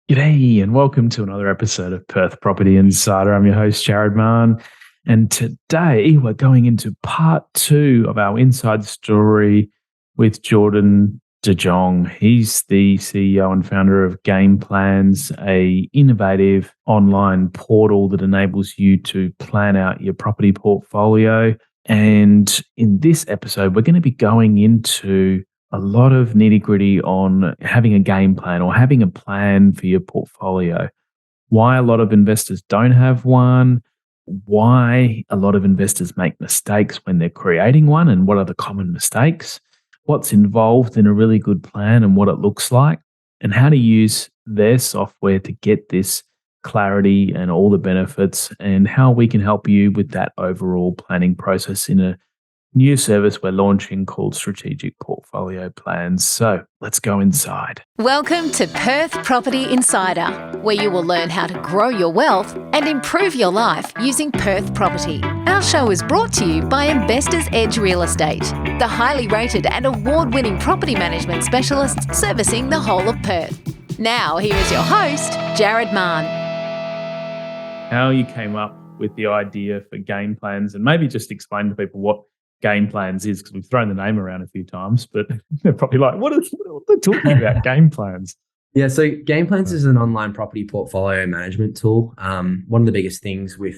G'day and welcome to another episode of Perth Property Insider. I'm your host, Jarrad, and today we're going into part two of our inside story with Jordan de Jong. He's the CEO and founder of Gameplans, a innovative online portal that enables you to plan out your property portfolio. And in this episode, we're going to be going into a lot of nitty gritty on having a game plan or having a plan for your portfolio. Why a lot of investors don't have one, why a lot of investors make mistakes when they're creating one, and what are the common mistakes, what's involved in a really good plan and what it looks like, and how to use their software to get this clarity and all the benefits, and how we can help you with that overall planning process in a new service we're launching called Strategic Portfolio Plans. So let's go inside. Welcome to Perth Property Insider, where you will learn how to grow your wealth and improve your life using Perth Property. Our show is brought to you by Investors Edge Real Estate, the highly rated and award-winning property management specialists servicing the whole of Perth. Now, here is your host, Jarrad. How you came up with the idea for Gameplans, and maybe just explain to people what Gameplans is, because we've thrown the name around a few times, but they're probably like, what are they talking about, Gameplans? Yeah, so Gameplans is an online property portfolio management tool. One of the biggest things with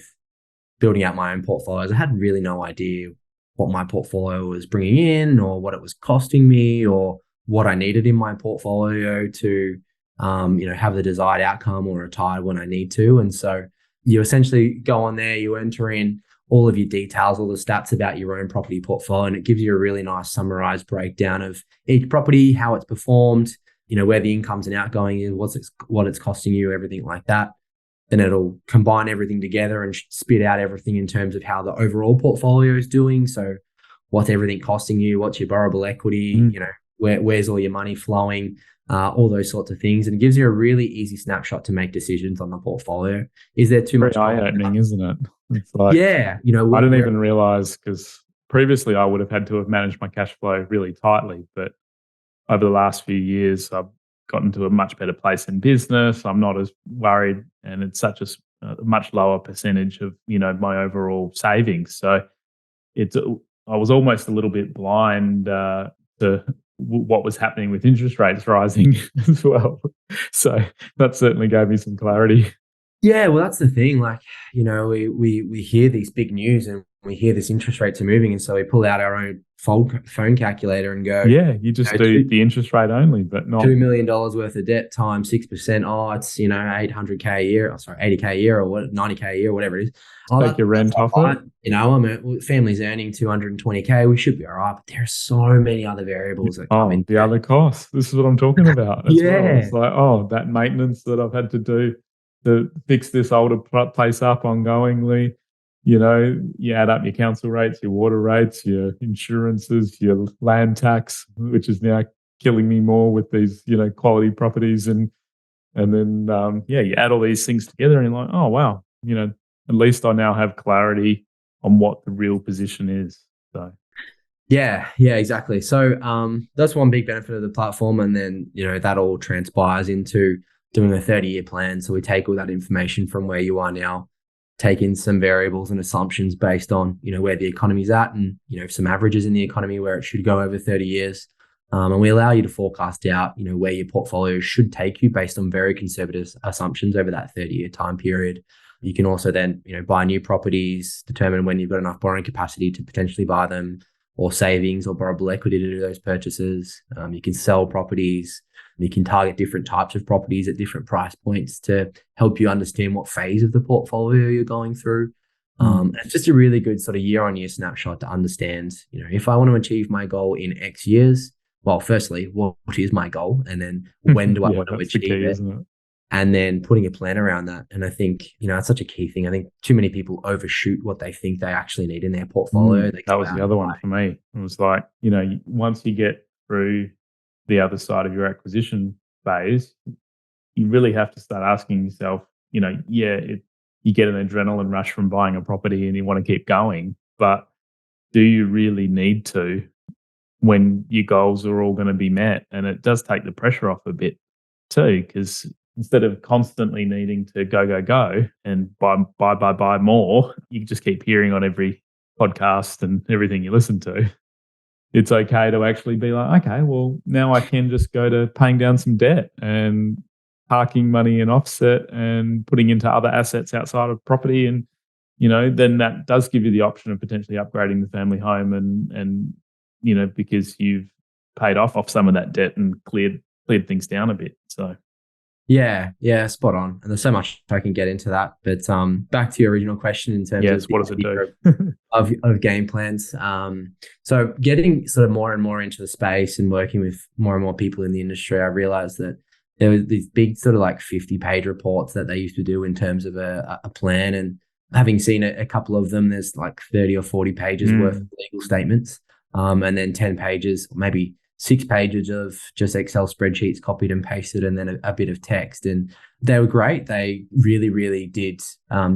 building out my own portfolios, I had really no idea what my portfolio was bringing in or what it was costing me or what I needed in my portfolio to have the desired outcome or retire when I need to. And so you essentially go on there, you enter in all of your details, all the stats about your own property portfolio, and it gives you a really nice summarized breakdown of each property, how it's performed, where the incomes and outgoing is, what it's costing you, everything like that. Then it'll combine everything together and spit out everything in terms of how the overall portfolio is doing. So what's everything costing you? What's your borrowable equity? Where's all your money flowing? All those sorts of things. And it gives you a really easy snapshot to make decisions on the portfolio. Is there too much? Very eye-opening, isn't it? It's like, yeah, I didn't even realize, because previously I would have had to have managed my cash flow really tightly, but over the last few years I've gotten to a much better place in business. I'm not as worried, and it's such a much lower percentage of my overall savings. So I was almost a little bit blind to what was happening with interest rates rising as well. So that certainly gave me some clarity. Yeah, well, that's the thing. Like, we hear these big news and we hear this interest rates are moving, and so we pull out our own phone calculator and go, yeah, you just do the interest rate only, but not $2 million worth of debt times 6%. Oh, it's $800K a year, $80K a year, or what, $90K a year, whatever it is. Take your rent off it. Family's earning $220K. We should be all right, but there are so many other variables that come in. The other costs. This is what I'm talking about. Yeah, well. It's like, that maintenance that I've had to do to fix this older place up ongoingly. You add up your council rates, your water rates, your insurances, your land tax, which is now killing me more with these, quality properties. And then, you add all these things together and you're like, oh, wow, at least I now have clarity on what the real position is. So. Yeah, exactly. So that's one big benefit of the platform. And then, that all transpires into doing a 30-year plan. So we take all that information from where you are now, take in some variables and assumptions based on, where the economy's at and, some averages in the economy where it should go over 30 years. And we allow you to forecast out, where your portfolio should take you based on very conservative assumptions over that 30-year time period. You can also then, buy new properties, determine when you've got enough borrowing capacity to potentially buy them, or savings or borrowable equity to do those purchases. You can sell properties. You can target different types of properties at different price points to help you understand what phase of the portfolio you're going through. It's just a really good sort of year-on-year snapshot to understand, if I want to achieve my goal in X years, well, firstly, what is my goal? And then when do I want to achieve it? And then putting a plan around that. And I think, it's such a key thing. I think too many people overshoot what they think they actually need in their portfolio. That was the other one for me. It was like, once you get through the other side of your acquisition phase, you really have to start asking yourself, you get an adrenaline rush from buying a property and you want to keep going, but do you really need to when your goals are all going to be met? And it does take the pressure off a bit too, because instead of constantly needing to go and buy more, you just keep hearing on every podcast and everything you listen to. It's okay to actually be like, okay, well, now I can just go to paying down some debt and parking money in offset and putting into other assets outside of property. And, then that does give you the option of potentially upgrading the family home and because you've paid off some of that debt and cleared things down a bit. So Yeah, spot on. And there's so much I can get into that. But back to your original question in terms of what does it do? of game plans. So getting sort of more and more into the space and working with more and more people in the industry, I realized that there was these big sort of like 50-page reports that they used to do in terms of a plan. And having seen a couple of them, there's like 30 or 40 pages worth of legal statements, and then 10 pages, maybe 6 pages of just Excel spreadsheets copied and pasted, and then a bit of text. And they were great. They really, really did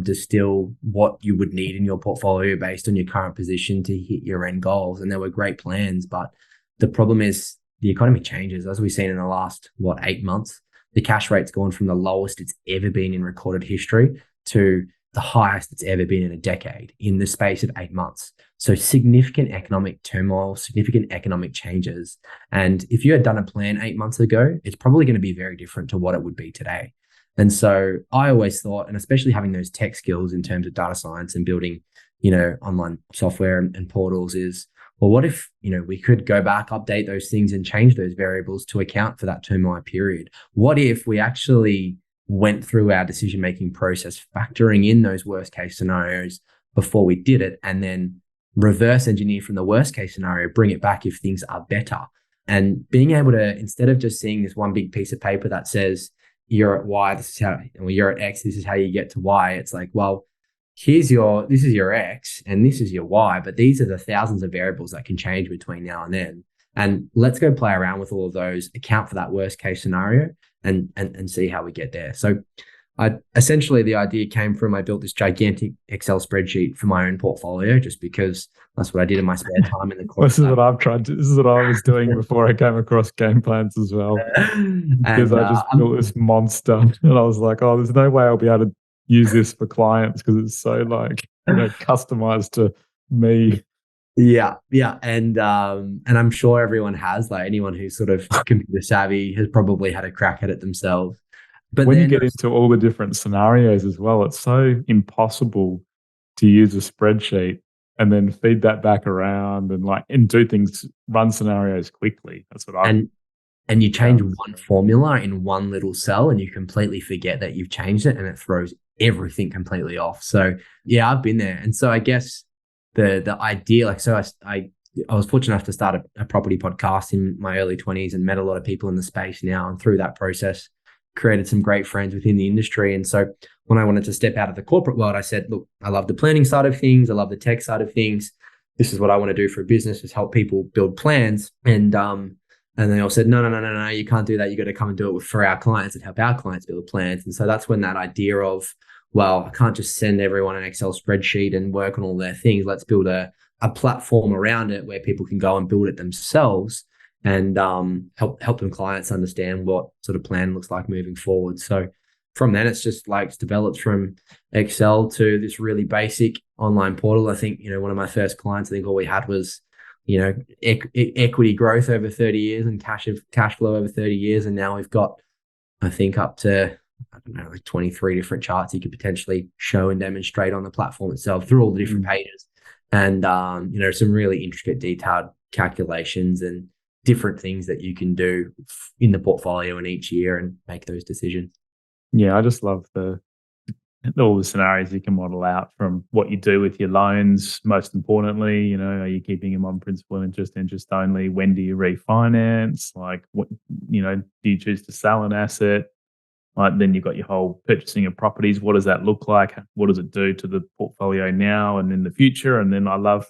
distill what you would need in your portfolio based on your current position to hit your end goals. And there were great plans. But the problem is the economy changes, as we've seen in the last, 8 months. The cash rate's gone from the lowest it's ever been in recorded history to the highest it's ever been in a decade in the space of 8 months. So significant economic turmoil, significant economic changes. And if you had done a plan 8 months ago, it's probably going to be very different to what it would be today. And so I always thought, and especially having those tech skills in terms of data science and building, online software and portals is, well, what if, we could go back, update those things and change those variables to account for that turmoil period? What if we actually went through our decision-making process, factoring in those worst case scenarios before we did it, and then reverse engineer from the worst case scenario, bring it back if things are better. And being able to, instead of just seeing this one big piece of paper that says you're at Y, this is how, you're at X, this is how you get to Y. It's like, well, this is your X and this is your Y, but these are the thousands of variables that can change between now and then. And let's go play around with all of those, account for that worst case scenario and see how we get there. So essentially the idea came from, I built this gigantic Excel spreadsheet for my own portfolio just because that's what I did in my spare time in the course. This is what I was doing before I came across Gameplans as well. Because I just built this monster and I was like, oh, there's no way I'll be able to use this for clients because it's so customized to me. Yeah. And I'm sure everyone has, like anyone who's sort of computer savvy has probably had a crack at it themselves. But when you get into all the different scenarios as well, it's so impossible to use a spreadsheet and then feed that back around and do things, run scenarios quickly. That's what and you change one formula in one little cell and you completely forget that you've changed it and it throws everything completely off. So yeah, I've been there. And so I guess the idea, I was fortunate enough to start a property podcast in my early 20s and met a lot of people in the space now. And through that process, created some great friends within the industry. And so when I wanted to step out of the corporate world, I said, look, I love the planning side of things. I love the tech side of things. This is what I want to do for a business, is help people build plans. And they all said, no, you can't do that. You got to come and do it for our clients and help our clients build plans. And so that's when that idea of, well, I can't just send everyone an Excel spreadsheet and work on all their things. Let's build a platform around it where people can go and build it themselves and help them clients understand what sort of plan looks like moving forward. So from then, it's just it's developed from Excel to this really basic online portal. I think, one of my first clients, I think all we had was, equity growth over 30 years and cash flow over 30 years. And now we've got, I think, up to, 23 different charts you could potentially show and demonstrate on the platform itself through all the different pages. And, some really intricate, detailed calculations and different things that you can do in the portfolio in each year and make those decisions. Yeah, I just love all the scenarios you can model out from what you do with your loans. Most importantly, are you keeping them on principal and interest only? When do you refinance? What, do you choose to sell an asset? Then you've got your whole purchasing of properties. What does that look like? What does it do to the portfolio now and in the future? And then I love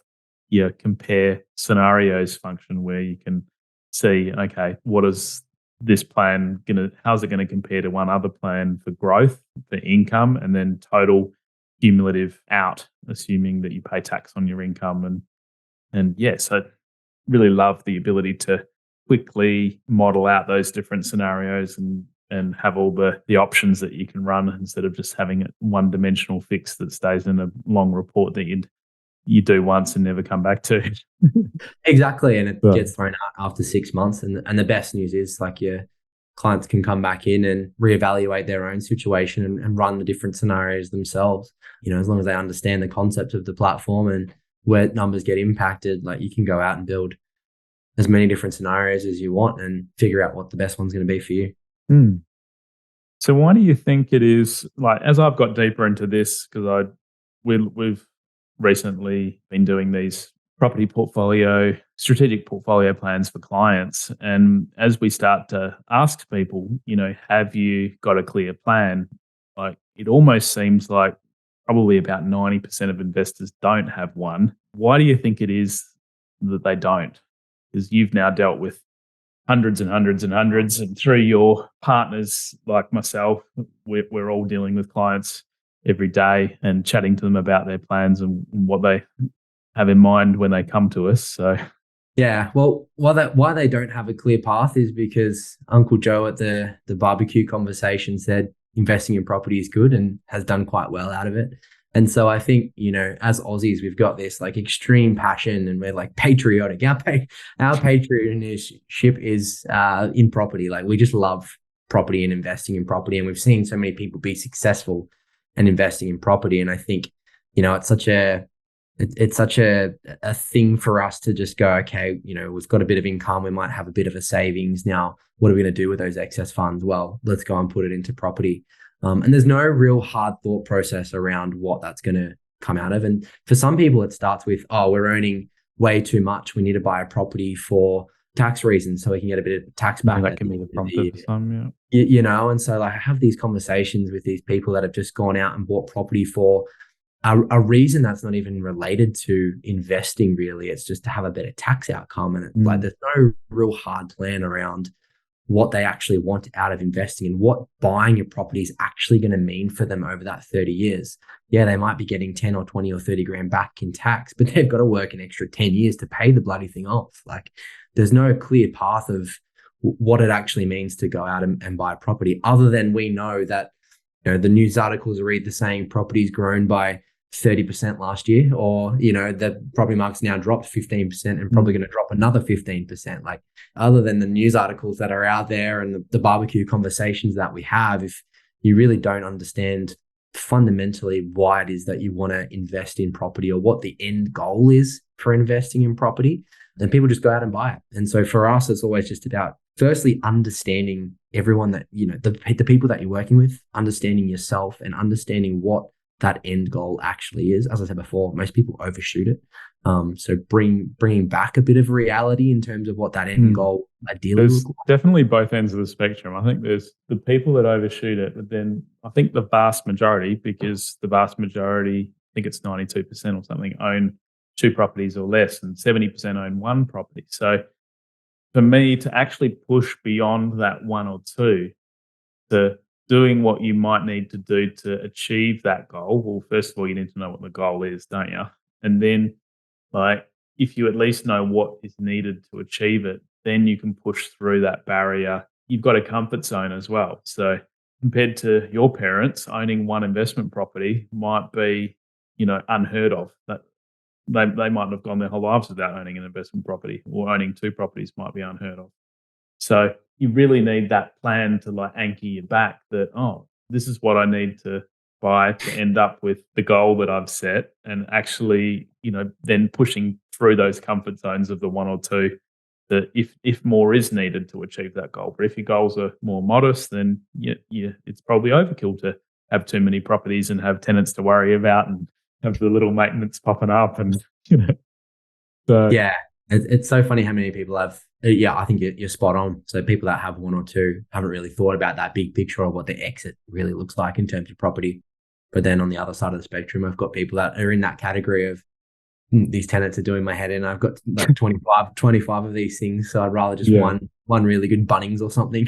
your compare scenarios function where you can see, okay, what is this plan how's it going to compare to one other plan for growth, for income, and then total cumulative out, assuming that you pay tax on your income. And yeah, so really love the ability to quickly model out those different scenarios and and have all the options that you can run instead of just having a one-dimensional fix that stays in a long report that you do once and never come back to. Exactly. And it So, gets thrown out after 6 months. And the best news is like your clients can come back in and reevaluate their own situation and run the different scenarios themselves. As long as they understand the concept of the platform and where numbers get impacted, like you can go out and build as many different scenarios as you want and figure out what the best one's going to be for you. So why do you think it is, like, as I've got deeper into this, because we've recently been doing these strategic portfolio plans for clients. And as we start to ask people, have you got a clear plan? Like, it almost seems like probably about 90% of investors don't have one. Why do you think it is that they don't? Because you've now dealt with hundreds and hundreds and hundreds, and through your partners like myself, we're all dealing with clients every day and chatting to them about their plans and what they have in mind when they come to us. So yeah, well, why they don't have a clear path is because Uncle Joe at the barbecue conversation said investing in property is good and has done quite well out of it. And so I think, as Aussies, we've got this like extreme passion and we're like patriotic. Our patriotism is in property. Like we just love property and investing in property. And we've seen so many people be successful and investing in property. And I think, it's such a thing for us to just go, okay, we've got a bit of income. We might have a bit of a savings. Now, what are we going to do with those excess funds? Well, let's go and put it into property. And there's no real hard thought process around what that's going to come out of. And for some people, it starts with, we're earning way too much. We need to buy a property for tax reasons so we can get a bit of tax back. that can be the prompt for some, yeah. And so like I have these conversations with these people that have just gone out and bought property for a reason that's not even related to investing really. It's just to have a better tax outcome. And like there's no real hard plan around what they actually want out of investing and what buying a property is actually going to mean for them over that 30 years. Yeah, they might be getting 10 or 20 or 30 grand back in tax, but they've got to work an extra 10 years to pay the bloody thing off. Like there's no clear path of what it actually means to go out and buy a property, other than we know that, the news articles read the saying property's grown by 30% last year, or the property market's now dropped 15% and probably going to drop another 15%. Like other than the news articles that are out there and the barbecue conversations that we have, if you really don't understand fundamentally why it is that you want to invest in property or what the end goal is for investing in property, then people just go out and buy it. And so for us, it's always just about firstly understanding everyone that the people that you're working with, understanding yourself and understanding what that end goal actually is. As I said before, most people overshoot it. So bringing back a bit of reality in terms of what that end goal ideally looks like. Definitely both ends of the spectrum. I think there's the people that overshoot it, but then I think the vast majority, because the vast majority, I think it's 92% or something, own 2 properties or less, and 70% own 1 property. So for me to actually push beyond that 1 or 2 to doing what you might need to do to achieve that goal. Well, first of all, you need to know what the goal is, don't you? And then, like, if you at least know what is needed to achieve it, then you can push through that barrier. You've got a comfort zone as well. So compared to your parents, owning 1 investment property might be, unheard of. That they might have gone their whole lives without owning an investment property, or owning 2 properties might be unheard of. So you really need that plan to like anchor you back that, this is what I need to buy to end up with the goal that I've set, and actually, then pushing through those comfort zones of the 1 or 2 that if more is needed to achieve that goal. But if your goals are more modest, then it's probably overkill to have too many properties and have tenants to worry about and have the little maintenance popping up and, So yeah, it's so funny how many people have. Yeah, I think you're spot on. So people that have 1 or 2 haven't really thought about that big picture of what the exit really looks like in terms of property. But then on the other side of the spectrum, I've got people that are in that category of these tenants are doing my head in. I've got like 25 of these things. So I'd rather just one really good Bunnings or something.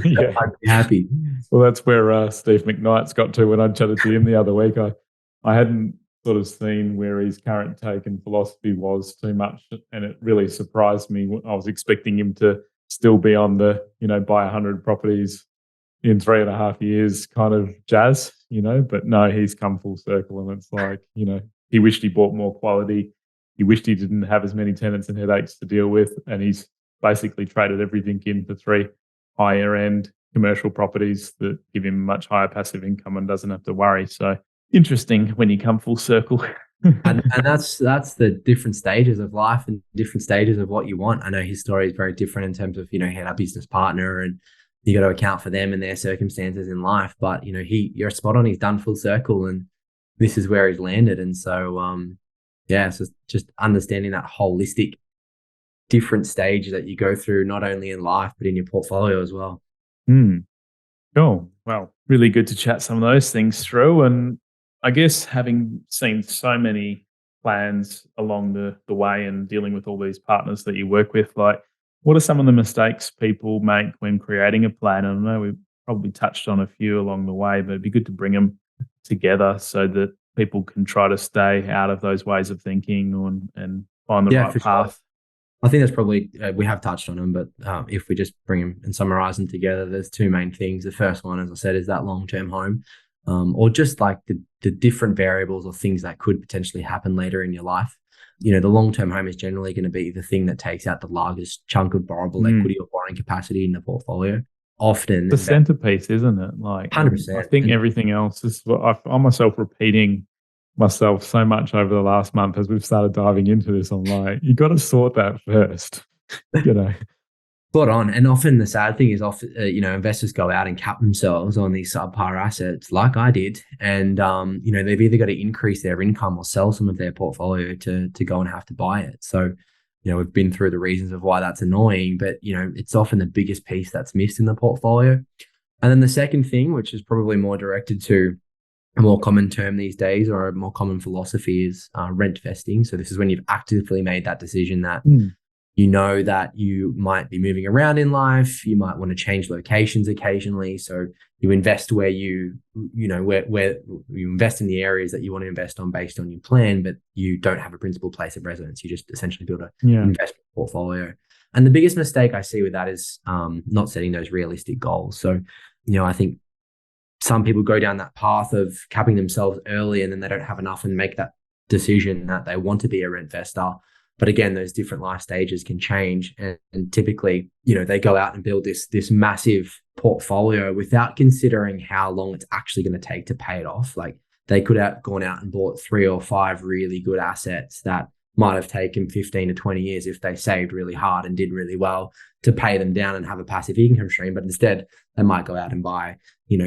Yeah. I'd be happy. Well, that's where Steve McKnight's got to when I chatted to him the other week. I hadn't sort of seen where his current take and philosophy was too much, and it really surprised me. I was expecting him to still be on the, buy 100 properties in 3.5 years kind of jazz, but no, he's come full circle, and it's like, he wished he bought more quality. He wished he didn't have as many tenants and headaches to deal with, and he's basically traded everything in for 3 higher end commercial properties that give him much higher passive income and doesn't have to worry. So interesting when you come full circle. and that's the different stages of life and different stages of what you want. I know his story is very different in terms of, he had a business partner and you got to account for them and their circumstances in life. But, you're spot on. He's done full circle and this is where he's landed. And so, so just understanding that holistic different stage that you go through, not only in life, but in your portfolio as well. Cool. Well, really good to chat some of those things through. And I guess having seen so many plans along the way and dealing with all these partners that you work with, like, what are some of the mistakes people make when creating a plan? And I know we've probably touched on a few along the way, but it'd be good to bring them together so that people can try to stay out of those ways of thinking and find the right path. Sure. I think that's probably, we have touched on them, but if we just bring them and summarize them together, there's 2 main things. The first one, as I said, is that long-term home, or just like the different variables or things that could potentially happen later in your life. The long-term home is generally going to be the thing that takes out the largest chunk of borrowable equity or borrowing capacity in the portfolio. Often the centerpiece, isn't it? Like 100%. I think everything else is. I find myself repeating myself so much over the last month as we've started diving into this. I'm like, you got to sort that first. Spot on. And often the sad thing is, investors go out and cap themselves on these subpar assets, like I did, and they've either got to increase their income or sell some of their portfolio to go and have to buy it. So, we've been through the reasons of why that's annoying, but it's often the biggest piece that's missed in the portfolio. And then the second thing, which is probably more directed to a more common term these days, or a more common philosophy, is rent vesting. So this is when you've actively made that decision that that you might be moving around in life. You might want to change locations occasionally. So you invest where where you invest in the areas that you want to invest on based on your plan, but you don't have a principal place of residence. You just essentially build a investment portfolio. And the biggest mistake I see with that is not setting those realistic goals. So, I think some people go down that path of capping themselves early and then they don't have enough and make that decision that they want to be a rent vester. But again, those different life stages can change. And typically, they go out and build this massive portfolio without considering how long it's actually going to take to pay it off. Like, they could have gone out and bought 3 or 5 really good assets that might have taken 15 to 20 years if they saved really hard and did really well to pay them down and have a passive income stream. But instead, they might go out and buy,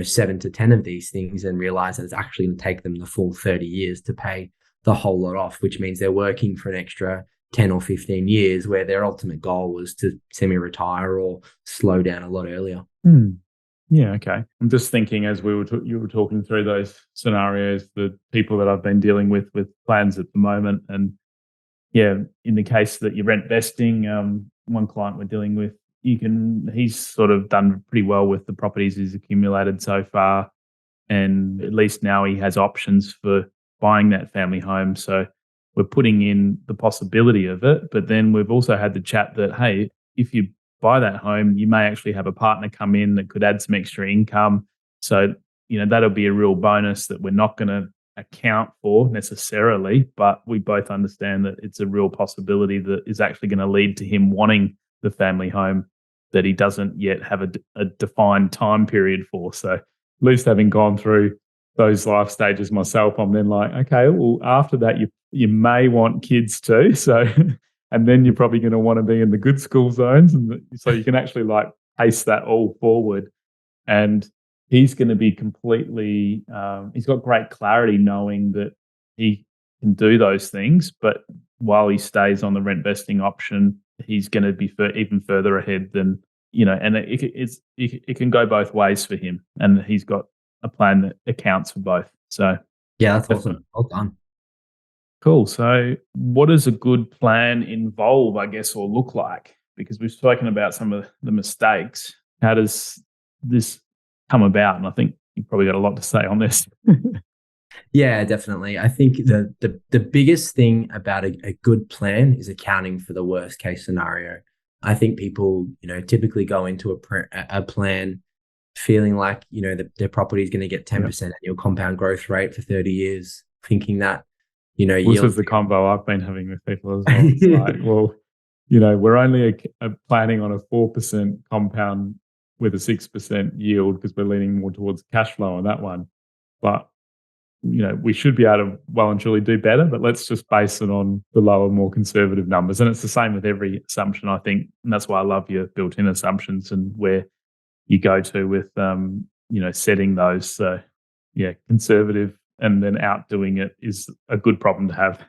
7 to 10 of these things and realize that it's actually going to take them the full 30 years to pay the whole lot off, which means they're working for an extra 10 or 15 years where their ultimate goal was to semi-retire or slow down a lot earlier. Yeah, okay. I'm just thinking as you were talking through those scenarios, the people that I've been dealing with plans at the moment. And yeah, in the case that you're rent vesting, one client we're dealing with, he's sort of done pretty well with the properties he's accumulated so far. And at least now he has options for buying that family home. So we're putting in the possibility of it. But then we've also had the chat that, hey, if you buy that home, you may actually have a partner come in that could add some extra income. So, that'll be a real bonus that we're not going to account for necessarily, but we both understand that it's a real possibility that is actually going to lead to him wanting the family home that he doesn't yet have a defined time period for. So at least having gone through those life stages myself, I'm then like, okay, well, after that, you may want kids too. So, and then you're probably going to want to be in the good school zones. And so you can actually like pace that all forward. And he's going to be completely, he's got great clarity knowing that he can do those things. But while he stays on the rent vesting option, he's going to be even further ahead than, and it can go both ways for him. And he's got a plan that accounts for both. So yeah, that's awesome. Well done. Cool. So what does a good plan involve, I guess, or look like? Because we've spoken about some of the mistakes. How does this come about? And I think you've probably got a lot to say on this. Yeah, definitely. I think the biggest thing about a good plan is accounting for the worst case scenario. I think people, typically go into a plan feeling like, their property is going to get 10% annual compound growth rate for 30 years, thinking that, This is the convo I've been having with people as well. It's like, well, we're only planning on a 4% compound with a 6% yield because we're leaning more towards cash flow on that one. But, we should be able to well and truly do better, but let's just base it on the lower, more conservative numbers. And it's the same with every assumption, I think. And that's why I love your built-in assumptions and where you go to with, setting those. So, yeah, conservative and then outdoing it is a good problem to have.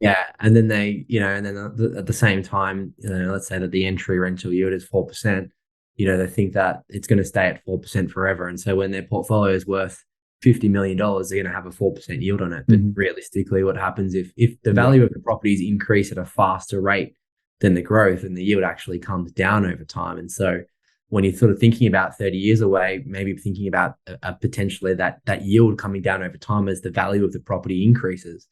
Yeah, and then at the same time, let's say that the entry rental yield is 4%. They think that it's going to stay at 4% forever, and so when their portfolio is worth $50 million, they're going to have a 4% yield on it. But realistically, what happens if the value of the properties increase at a faster rate than the growth, and the yield actually comes down over time? And so when you're sort of thinking about 30 years away, maybe thinking about potentially that yield coming down over time as the value of the property increases.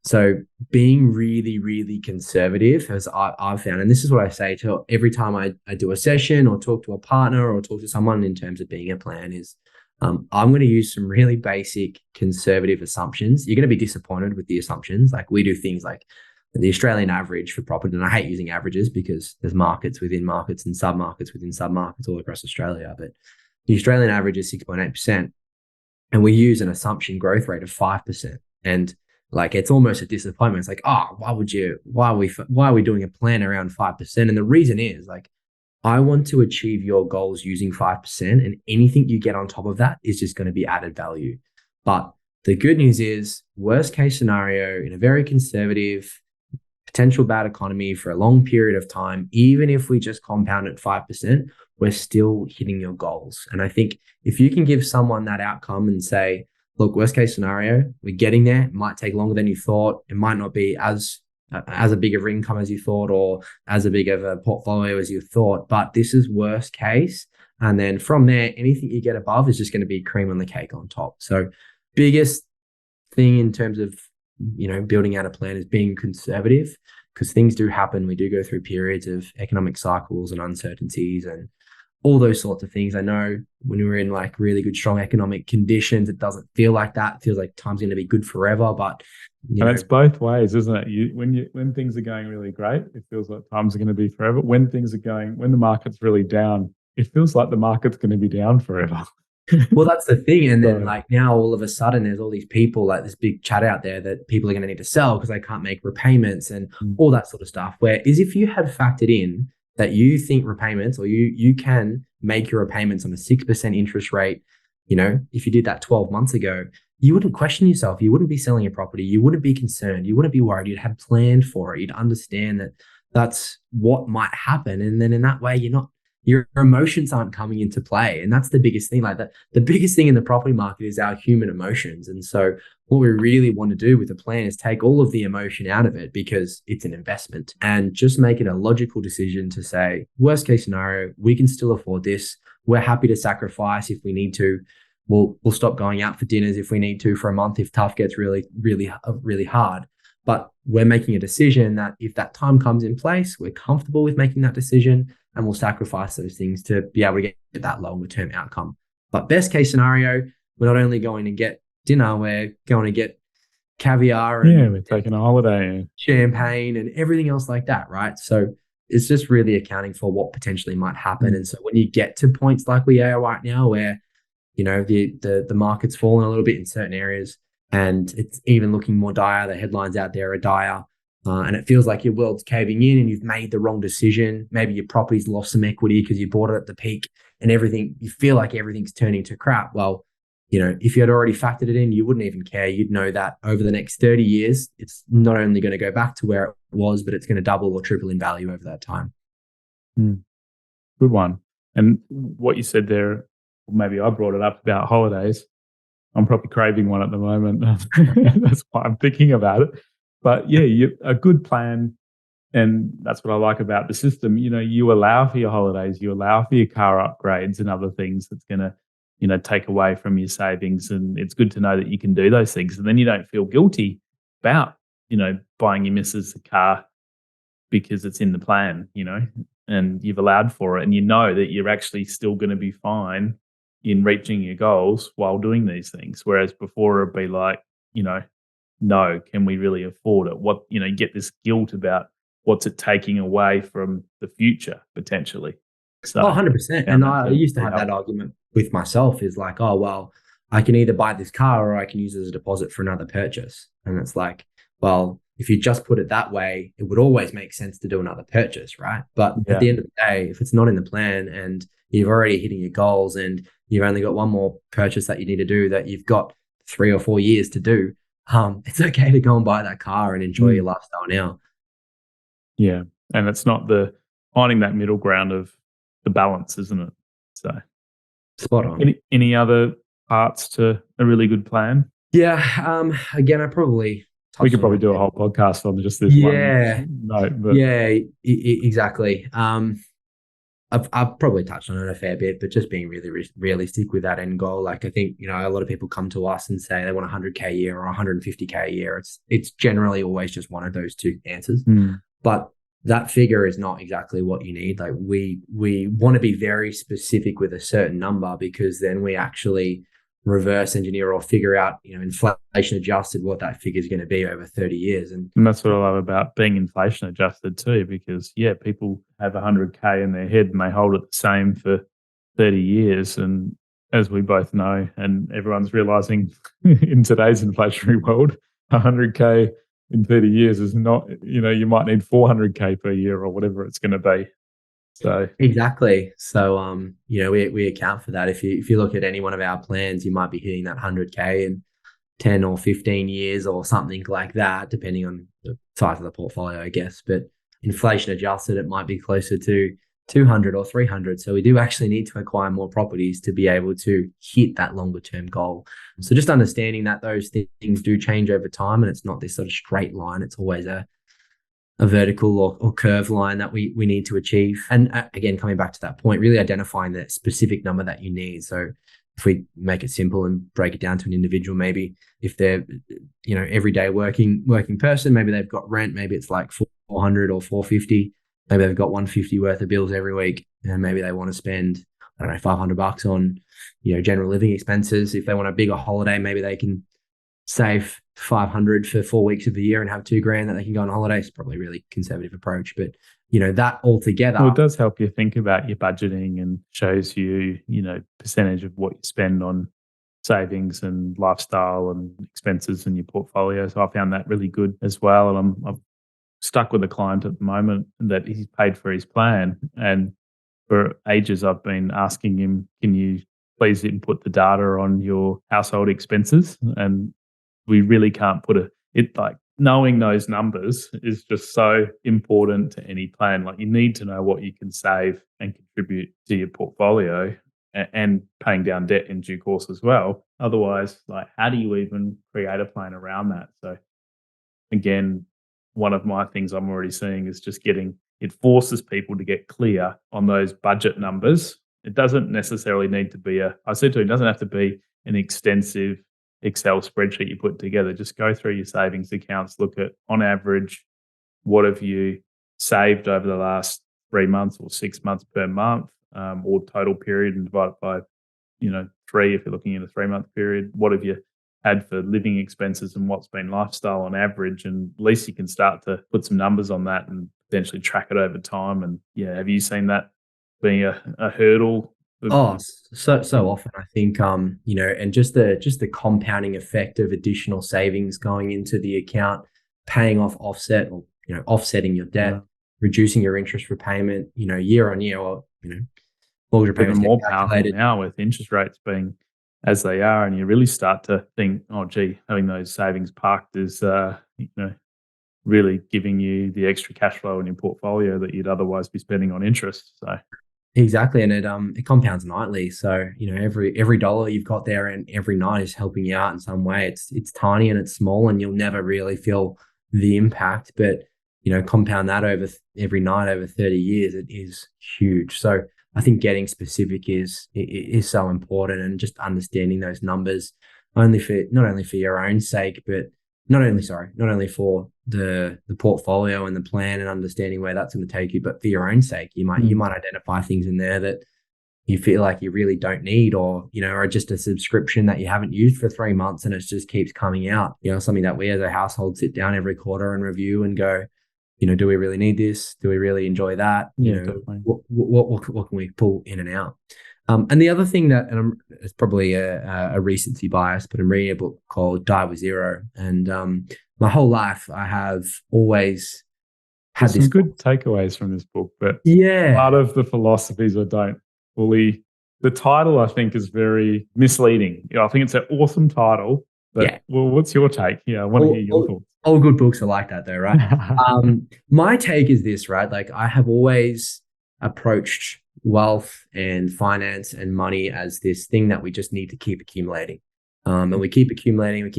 So being really, really conservative, as I've found, and this is what I say to every time I do a session or talk to a partner or talk to someone in terms of being a plan, is I'm going to use some really basic conservative assumptions. You're going to be disappointed with the assumptions. Like, we do things like the Australian average for property, and I hate using averages because there's markets within markets and sub-markets within sub-markets all across Australia. But the Australian average is 6.8%, and we use an assumption growth rate of 5%. And like, it's almost a disappointment. It's like, why are we doing a plan around 5%? And the reason is, like, I want to achieve your goals using 5%, and anything you get on top of that is just going to be added value. But the good news is, worst case scenario, in a very conservative, potential bad economy for a long period of time, even if we just compound at 5%, we're still hitting your goals. And I think if you can give someone that outcome and say, look, worst case scenario, we're getting there. It might take longer than you thought. It might not be as a big of income as you thought, or as a big of a portfolio as you thought, but this is worst case. And then from there, anything you get above is just going to be cream on the cake on top. So biggest thing in terms of, building out a plan is being conservative, because things do happen. We do go through periods of economic cycles and uncertainties and all those sorts of things. I know when we're in like really good, strong economic conditions, it doesn't feel like that. It feels like time's going to be good forever, but it's both ways, isn't it? When things are going really great, it feels like times are going to be forever. When the market's really down, it feels like the market's going to be down forever. Well, that's the thing. And then like now all of a sudden there's all these people, like this big chat out there that people are going to need to sell because they can't make repayments and all that sort of stuff. Whereas if you had factored in that you think repayments, or you can make your repayments on a 6% interest rate, if you did that 12 months ago, you wouldn't question yourself. You wouldn't be selling your property. You wouldn't be concerned. You wouldn't be worried. You'd have planned for it. You'd understand that that's what might happen. And then in that way, your emotions aren't coming into play. And that's the biggest thing. Like that, the biggest thing in the property market is our human emotions. And so what we really want to do with a plan is take all of the emotion out of it, because it's an investment, and just make it a logical decision to say, worst case scenario, we can still afford this. We're happy to sacrifice if we need to. We'll stop going out for dinners if we need to for a month, if tough gets really, really, really hard. But we're making a decision that if that time comes in place, we're comfortable with making that decision, and we'll sacrifice those things to be able to get that longer term outcome. But best case scenario, we're not only going to get dinner, we're going to get caviar and we're taking a holiday, champagne and everything else like that, right? So it's just really accounting for what potentially might happen. And so when you get to points like we are right now, where the market's fallen a little bit in certain areas, and it's even looking more dire, the headlines out there are dire, and it feels like your world's caving in and you've made the wrong decision. Maybe your property's lost some equity because you bought it at the peak, and you feel like everything's turning to crap. Well, if you had already factored it in, you wouldn't even care. You'd know that over the next 30 years, it's not only going to go back to where it was, but it's going to double or triple in value over that time. Good one. And what you said there, maybe I brought it up about holidays. I'm probably craving one at the moment. That's why I'm thinking about it. But yeah, a good plan, and that's what I like about the system. You allow for your holidays, you allow for your car upgrades and other things that's going to, take away from your savings. And it's good to know that you can do those things. And then you don't feel guilty about, buying your missus a car because it's in the plan, and you've allowed for it, and you know that you're actually still going to be fine in reaching your goals while doing these things. Whereas before it'd be like, no, can we really afford it? What, you get this guilt about what's it taking away from the future potentially. So 100%. And I used to have that argument with myself is like, oh, well, I can either buy this car or I can use it as a deposit for another purchase. And it's like, well, if you just put it that way, it would always make sense to do another purchase, right? But at the end of the day, if it's not in the plan and you've already hitting your goals and you've only got one more purchase that you need to do that you've got 3 or 4 years to do, it's okay to go and buy that car and enjoy your lifestyle now. Yeah. And it's not finding that middle ground of the balance, isn't it? So spot on. Any other parts to a really good plan? Yeah. Again, we could probably do a whole podcast on just this one note. But. Yeah, exactly. I've probably touched on it a fair bit, but just being really realistic with that end goal. Like I think, a lot of people come to us and say they want 100K a year or 150K a year. It's generally always just one of those two answers. But that figure is not exactly what you need. Like we want to be very specific with a certain number because then we actually reverse engineer or figure out, inflation adjusted what that figure is going to be over 30 years. And that's what I love about being inflation adjusted too, because people have 100K in their head and they hold it the same for 30 years. And as we both know, and everyone's realizing in today's inflationary world, 100K in 30 years is not, you might need 400K per year or whatever it's going to be. So exactly. So we account for that. If you look at any one of our plans, you might be hitting that 100K in 10 or 15 years or something like that, depending on the size of the portfolio, I guess. But inflation adjusted, it might be closer to 200 or 300. So we do actually need to acquire more properties to be able to hit that longer term goal. So just understanding that those things do change over time and it's not this sort of straight line. It's always a vertical or curve line that we need to achieve. And again, coming back to that point, really identifying the specific number that you need. So if we make it simple and break it down to an individual, maybe if they're, everyday working person, maybe they've got rent, maybe it's like 400 or 450. Maybe they've got 150 worth of bills every week. And maybe they want to spend, I don't know, $500 on, general living expenses. If they want a bigger holiday, maybe they can save 500 for 4 weeks of the year and have $2,000 that they can go on holiday. It's probably a really conservative approach, but that altogether. Well, it does help you think about your budgeting and shows you, percentage of what you spend on savings and lifestyle and expenses in your portfolio. So I found that really good as well. And I'm stuck with a client at the moment that he's paid for his plan. And for ages, I've been asking him, can you please input the data on your household expenses? And we really can't put knowing those numbers is just so important to any plan. Like you need to know what you can save and contribute to your portfolio and paying down debt in due course as well. Otherwise, how do you even create a plan around that? So again, one of my things I'm already seeing is just it forces people to get clear on those budget numbers. It doesn't necessarily need to be I said to him, it doesn't have to be an extensive Excel spreadsheet you put together. Just go through your savings accounts, look at on average, what have you saved over the last 3 months or 6 months per month, or total period, and divide it by, 3 if you're looking at a 3-month period. What have you had for living expenses and what's been lifestyle on average? And at least you can start to put some numbers on that and potentially track it over time. And have you seen that being a hurdle? Oh, so often I think, and just the compounding effect of additional savings going into the account, paying off offset or, offsetting your debt, reducing your interest repayment, year on year, or, mortgage repayments even more powerful now with interest rates being as they are. And you really start to think, oh, gee, having those savings parked is, really giving you the extra cash flow in your portfolio that you'd otherwise be spending on interest. So. Exactly, and it compounds nightly. So every dollar you've got there and every night is helping you out in some way. It's tiny and it's small, and you'll never really feel the impact. But compound that over every night over 30 years, it is huge. So I think getting specific is so important, and just understanding those numbers not only for your own sake, but not only for the portfolio and the plan and understanding where that's going to take you, but for your own sake, you might identify things in there that you feel like you really don't need, or or just a subscription that you haven't used for 3 months and it just keeps coming out. Something that we as a household sit down every quarter and review and go, do we really need this? Do we really enjoy that? Definitely. What can we pull in and out? And the other thing that, and it's probably a recency bias, but I'm reading a book called Die with Zero, and my whole life I have always had There's some good takeaways from this book, but part of the philosophies I don't fully. The title I think is very misleading. I think it's an awesome title, but well, what's your take? I want to hear your thoughts. All good books are like that, though, right? My take is this, right? Like, I have always approached wealth and finance and money as this thing that we just need to keep accumulating. And we keep accumulating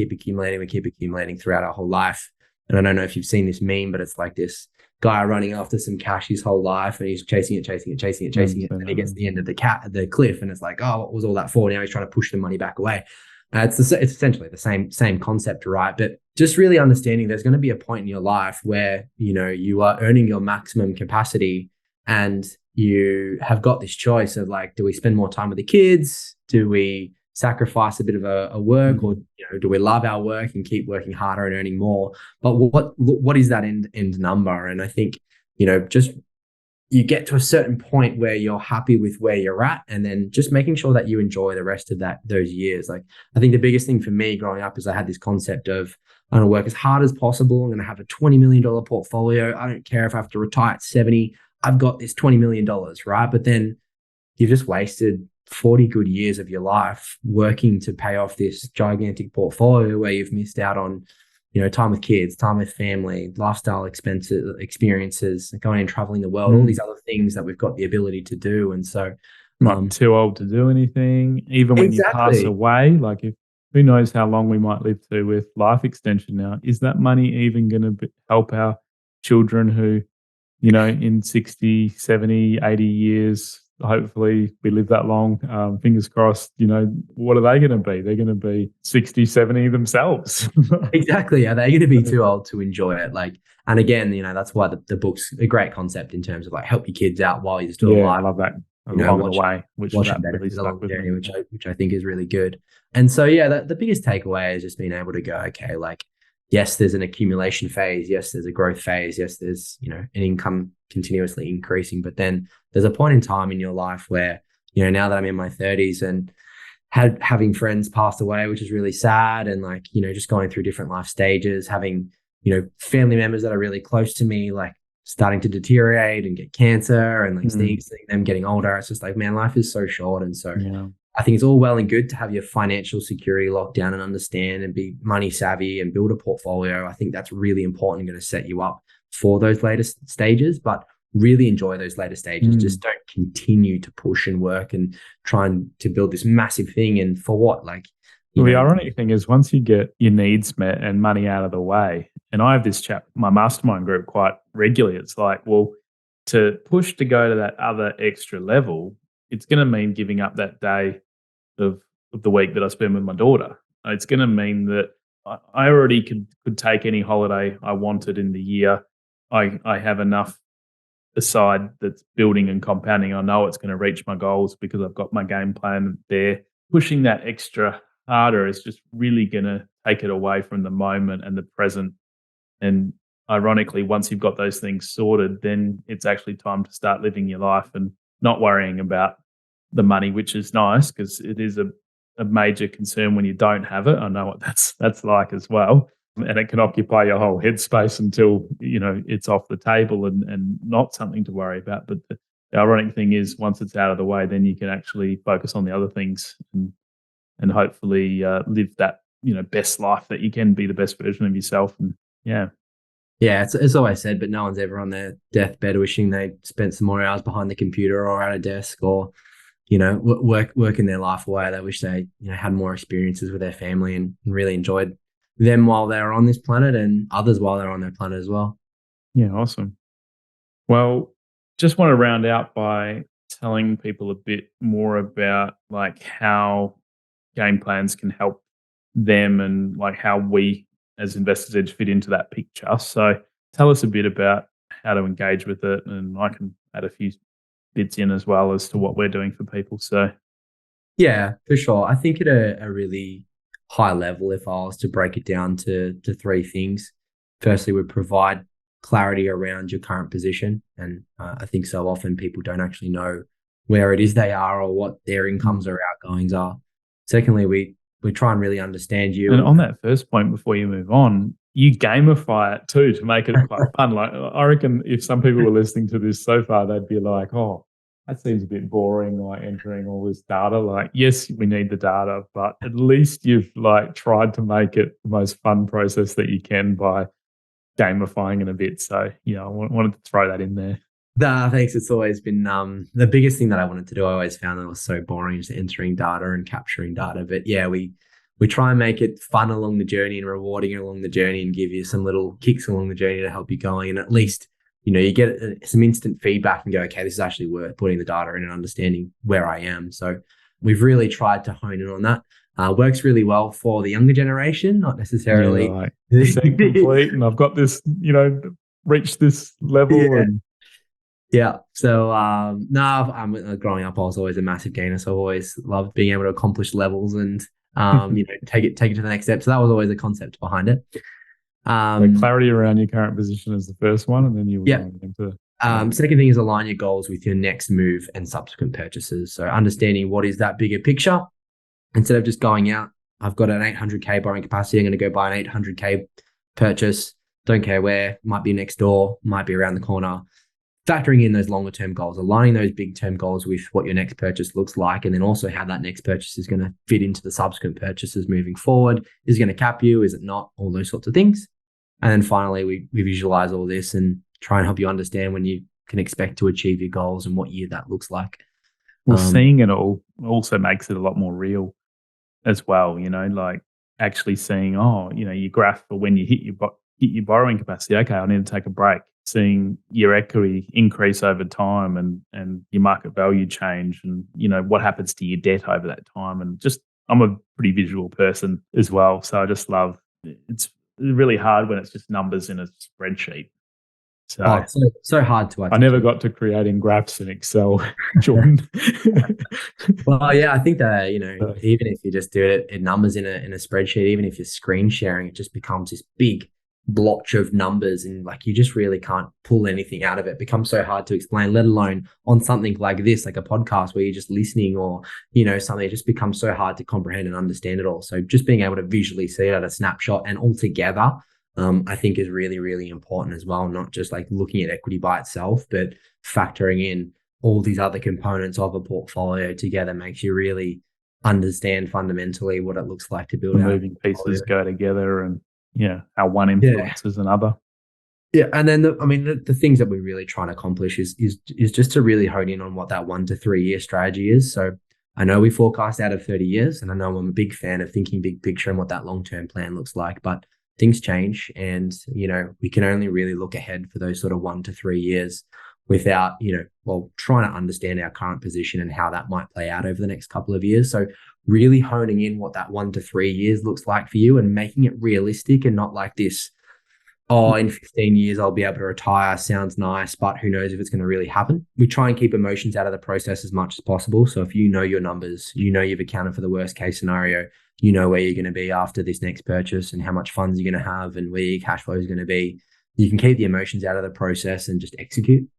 throughout our whole life. And I don't know if you've seen this meme, but it's like this guy running after some cash his whole life, and he's chasing it. And he gets to the end of the cliff, and it's like, oh, what was all that for? Now he's trying to push the money back away. It's essentially the same concept, right? But just really understanding there's going to be a point in your life where, you are earning your maximum capacity, and you have got this choice of like, do we spend more time with the kids? Do we sacrifice a bit of a work, or do we love our work and keep working harder and earning more? But what is that end number? And I think just you get to a certain point where you're happy with where you're at, and then just making sure that you enjoy the rest of those years. Like, I think the biggest thing for me growing up is I had this concept of, I'm going to work as hard as possible. I'm going to have a $20 million portfolio. I don't care if I have to retire at 70. I've got this $20 million, right? But then you've just wasted 40 good years of your life working to pay off this gigantic portfolio where you've missed out on, time with kids, time with family, lifestyle experiences, going and traveling the world, all these other things that we've got the ability to do. And so, not too old to do anything, even when you pass away. Like, who knows how long we might live to with life extension now? Is that money even going to help our children who, in 60, 70, 80 years, hopefully we live that long, fingers crossed, what are they going to be? They're going to be 60, 70 themselves. Exactly. Are they going to be too old to enjoy it? Like, and again, that's why the book's a great concept in terms of like, help your kids out while you're still alive. I love that. Along the way, which I think is really good. And so, the biggest takeaway is just being able to go, okay, like, yes, there's an accumulation phase. Yes, there's a growth phase. Yes, there's, an income continuously increasing. But then there's a point in time in your life where, now that I'm in my 30s and having friends pass away, which is really sad. And like, just going through different life stages, having, family members that are really close to me, like starting to deteriorate and get cancer, and like seeing them getting older. It's just like, man, life is so short. And so I think it's all well and good to have your financial security locked down and understand and be money savvy and build a portfolio. I think that's really important and going to set you up for those later stages, but really enjoy those later stages. Just don't continue to push and work and trying to build this massive thing. And for what? Like, the ironic thing is, once you get your needs met and money out of the way, and I have this chat, my mastermind group, quite regularly, it's like, well, to push to go to that other extra level, it's going to mean giving up that day of the week that I spend with my daughter. It's going to mean that I already could take any holiday I wanted in the year. I have enough aside that's building and compounding. I know it's going to reach my goals because I've got my game plan there. Pushing that extra harder is just really going to take it away from the moment and the present. And ironically, once you've got those things sorted, then it's actually time to start living your life and not worrying about the money, which is nice because it is a major concern when you don't have it. I know what that's like as well. And it can occupy your whole headspace until, it's off the table and not something to worry about. But the ironic thing is, once it's out of the way, then you can actually focus on the other things and hopefully live that, best life that you can, be the best version of yourself. And it's always said, but no one's ever on their deathbed wishing they spent some more hours behind the computer or at a desk or, working their life away. They wish they, had more experiences with their family and really enjoyed them while they were on this planet, and others while they're on their planet as well. Yeah, awesome. Well, just want to round out by telling people a bit more about like how Gameplans can help them, and like how we as Investors Edge fit into that picture. So tell us a bit about how to engage with it, and I can add a few bits in as well as to what we're doing for people. So Yeah, for sure. I think at a really high level, if I was to break it down to three things, firstly, we provide clarity around your current position. And I think so often people don't actually know where it is they are or what their incomes or outgoings are. Secondly, we try and really understand you. And on that first point, before you move on, you gamify it too to make it quite fun. Like, I reckon if some people were listening to this so far, they'd be like, "Oh, that seems a bit boring, like entering all this data." Like, yes, we need the data, but at least you've like tried to make it the most fun process that you can by gamifying it a bit. So, I wanted to throw that in there. Nah, thanks. It's always been the biggest thing that I wanted to do. I always found that it was so boring, just entering data and capturing data. But yeah, we try and make it fun along the journey and rewarding along the journey, and give you some little kicks along the journey to help you going. And at least you get some instant feedback and go, okay, this is actually worth putting the data in and understanding where I am. So we've really tried to hone in on that. Works really well for the younger generation, not necessarily. Yeah, like, percent complete, and I've got this, reached this level. Yeah. And yeah. So, I'm growing up, I was always a massive gainer. So I've always loved being able to accomplish levels and, take it to the next step. So that was always the concept behind it. So clarity around your current position is the first one, and then you Yeah. into. Second thing is align your goals with your next move and subsequent purchases. So understanding what is that bigger picture, instead of just going out, I've got an 800K borrowing capacity, I'm going to go buy an 800K purchase. Don't care where, might be next door, might be around the corner. Factoring in those longer term goals, aligning those big term goals with what your next purchase looks like, and then also how that next purchase is going to fit into the subsequent purchases moving forward. Is it going to cap you? Is it not? All those sorts of things. And then finally, we visualize all this and try and help you understand when you can expect to achieve your goals and what year that looks like. Well, seeing it all also makes it a lot more real as well, like actually seeing, your graph for when you hit your borrowing capacity. Okay, I need to take a break. Seeing your equity increase over time and your market value change, and what happens to your debt over that time. And just, I'm a pretty visual person as well, so I just love. It's really hard when it's just numbers in a spreadsheet. So, so hard to. I never got to creating graphs in Excel, Jordan. Well, yeah, I think that even if you just do it in numbers in a spreadsheet, even if you're screen sharing, it just becomes this big blotch of numbers, and like you just really can't pull anything out of it. It becomes so hard to explain, let alone on something like this, like a podcast where you're just listening, or something. It just becomes so hard to comprehend and understand it all. So just being able to visually see it at a snapshot and all together, I think is really, really important as well. Not just like looking at equity by itself, but factoring in all these other components of a portfolio together makes you really understand fundamentally what it looks like to build out. Moving pieces go together, and how one influences another. Yeah, and then the things that we're really trying to accomplish is just to really hone in on what that 1 to 3 year strategy is. So I know we forecast out of 30 years, and I know I'm a big fan of thinking big picture and what that long-term plan looks like, but things change, and we can only really look ahead for those sort of 1 to 3 years without trying to understand our current position and how that might play out over the next couple of years. So really honing in what that 1 to 3 years looks like for you, and making it realistic, and not like this, in 15 years I'll be able to retire, sounds nice, but who knows if it's going to really happen. We try and keep emotions out of the process as much as possible. So if you know your numbers, you've accounted for the worst case scenario, where you're going to be after this next purchase and how much funds you're going to have and where your cash flow is going to be, you can keep the emotions out of the process and just execute.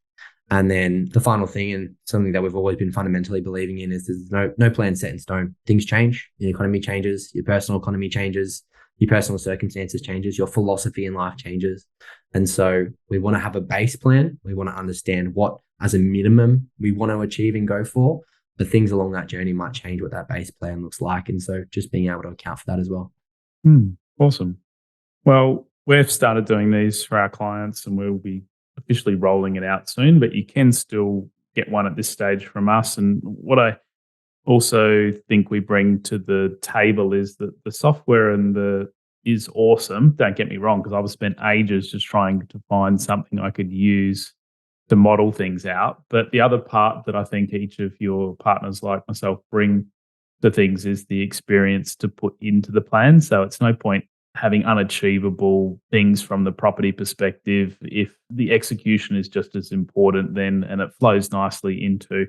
And then the final thing, and something that we've always been fundamentally believing in, is there's no plan set in stone. Things change. Your economy changes. Your personal economy changes. Your personal circumstances changes. Your philosophy in life changes. And so we want to have a base plan. We want to understand what, as a minimum, we want to achieve and go for. But things along that journey might change what that base plan looks like. And so just being able to account for that as well. Awesome. Well, we've started doing these for our clients, and we'll be officially rolling it out soon, but you can still get one at this stage from us. And what I also think we bring to the table is that the software is awesome. Don't get me wrong, because I've spent ages just trying to find something I could use to model things out. But the other part that I think each of your partners like myself bring to things is the experience to put into the plan. So it's no point having unachievable things from the property perspective, if the execution is just as important, then, and it flows nicely into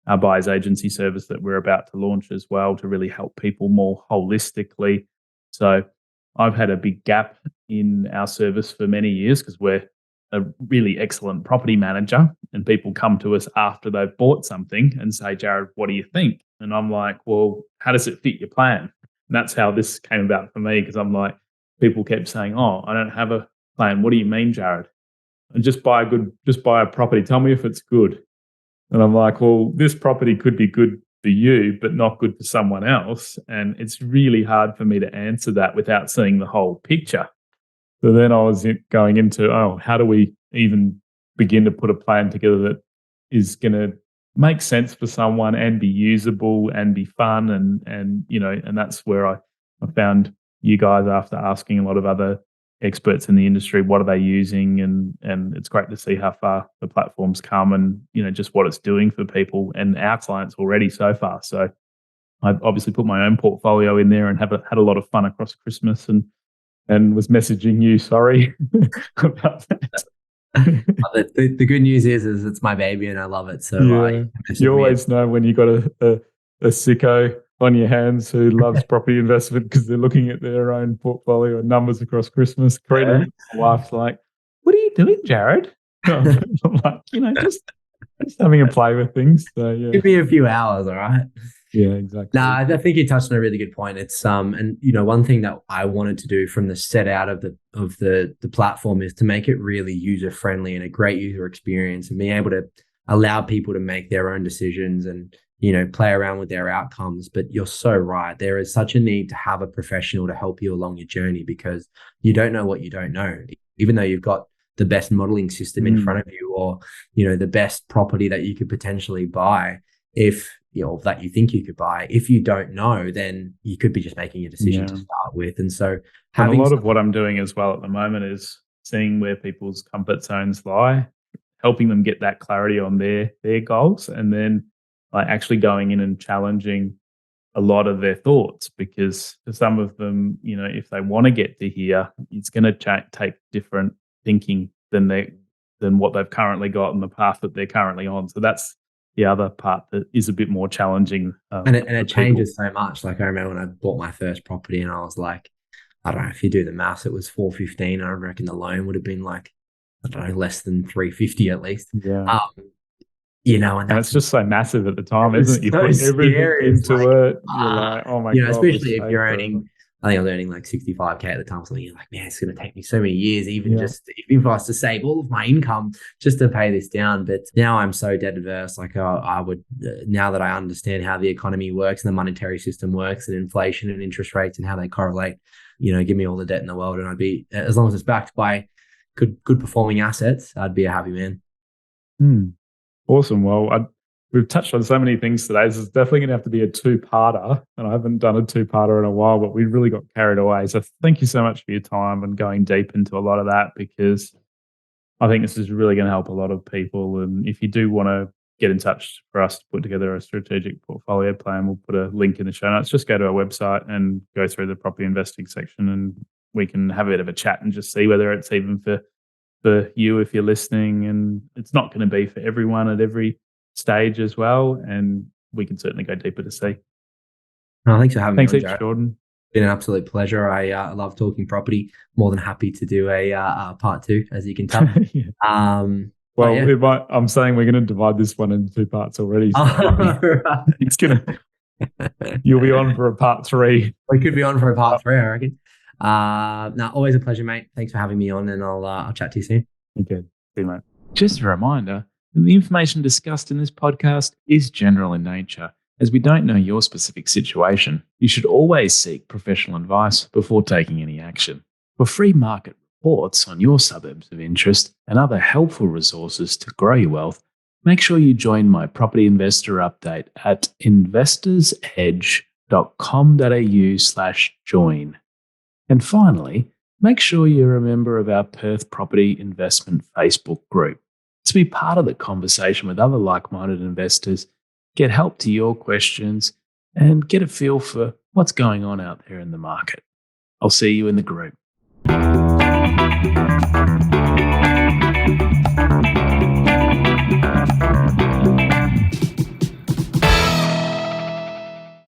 our buyer's agency service that we're about to launch as well, to really help people more holistically. So I've had a big gap in our service for many years because we're a really excellent property manager, and people come to us after they've bought something and say, Jarrad, what do you think? And I'm like, well, how does it fit your plan? And that's how this came about for me, because I'm like, people kept saying, oh, I don't have a plan. What do you mean, Jarrad? And just buy a property. Tell me if it's good. And I'm like, well, this property could be good for you, but not good for someone else. And it's really hard for me to answer that without seeing the whole picture. So then I was going into, how do we even begin to put a plan together that is going to make sense for someone and be usable and be fun, and that's where I found you guys after asking a lot of other experts in the industry, what are they using, and it's great to see how far the platform's come, and just what it's doing for people and our clients already so far. So I've obviously put my own portfolio in there and had a lot of fun across Christmas, and was messaging you, sorry, about that. The good news is it's my baby and I love it. So you always know when you got a sicko on your hands who loves property investment because they're looking at their own portfolio and numbers across Christmas. My wife's like, what are you doing, Jarrad? I'm like, just having a play with things. So yeah. Give me a few hours, all right? Yeah, exactly. No, I think you touched on a really good point. It's and one thing that I wanted to do from the set out of the platform is to make it really user friendly and a great user experience, and being able to allow people to make their own decisions and play around with their outcomes. But you're so right. There is such a need to have a professional to help you along your journey, because you don't know what you don't know. Even though you've got the best modeling system in front of you, or the best property that you could potentially buy, if that you think you could buy, if you don't know, then you could be just making a decision to start with. And so having a lot of what I'm doing as well at the moment is seeing where people's comfort zones lie, helping them get that clarity on their goals, and then actually going in and challenging a lot of their thoughts, because for some of them, if they want to get to here, it's going to take different thinking than what they've currently got and the path that they're currently on. So that's the other part that is a bit more challenging. And it changes so much. Like I remember when I bought my first property and I was like, I don't know, if you do the maths, it was 415. I reckon the loan would have been like, I don't know, less than 350 at least. Yeah. And it's just so massive at the time, isn't it? You put everything into it. You're like, oh my God. Especially if you're earning, I think I was earning like 65K at the time. So you're like, man, it's going to take me so many years, even if I was to save all of my income just to pay this down. But now I'm so debt averse. Like I would, now that I understand how the economy works and the monetary system works and inflation and interest rates and how they correlate, give me all the debt in the world, and I'd be, as long as it's backed by good performing assets, I'd be a happy man. Awesome. Well, we've touched on so many things today. This is definitely going to have to be a two-parter, and I haven't done a two-parter in a while, but we really got carried away. So thank you so much for your time and going deep into a lot of that, because I think this is really going to help a lot of people. And if you do want to get in touch for us to put together a strategic portfolio plan, we'll put a link in the show notes. Just go to our website and go through the property investing section, and we can have a bit of a chat and just see whether it's even for you if you're listening. And it's not going to be for everyone at every stage as well, and we can certainly go deeper to see. Thanks for having me on, Thanks, Jordan. It's been an absolute pleasure. I love talking property. More than happy to do a part two, as you can tell. I'm saying we're going to divide this one into two parts already. So it's you'll be on for a part three. We could be on for a part three, I reckon. Always a pleasure, mate. Thanks for having me on, and I'll chat to you soon. Okay, see you, mate. Just a reminder, the information discussed in this podcast is general in nature. As we don't know your specific situation, you should always seek professional advice before taking any action. For free market reports on your suburbs of interest and other helpful resources to grow your wealth, make sure you join my property investor update at investorsedge.com.au/join. And finally, make sure you're a member of our Perth Property Investment Facebook group to be part of the conversation with other like-minded investors, get help to your questions, and get a feel for what's going on out there in the market. I'll see you in the group.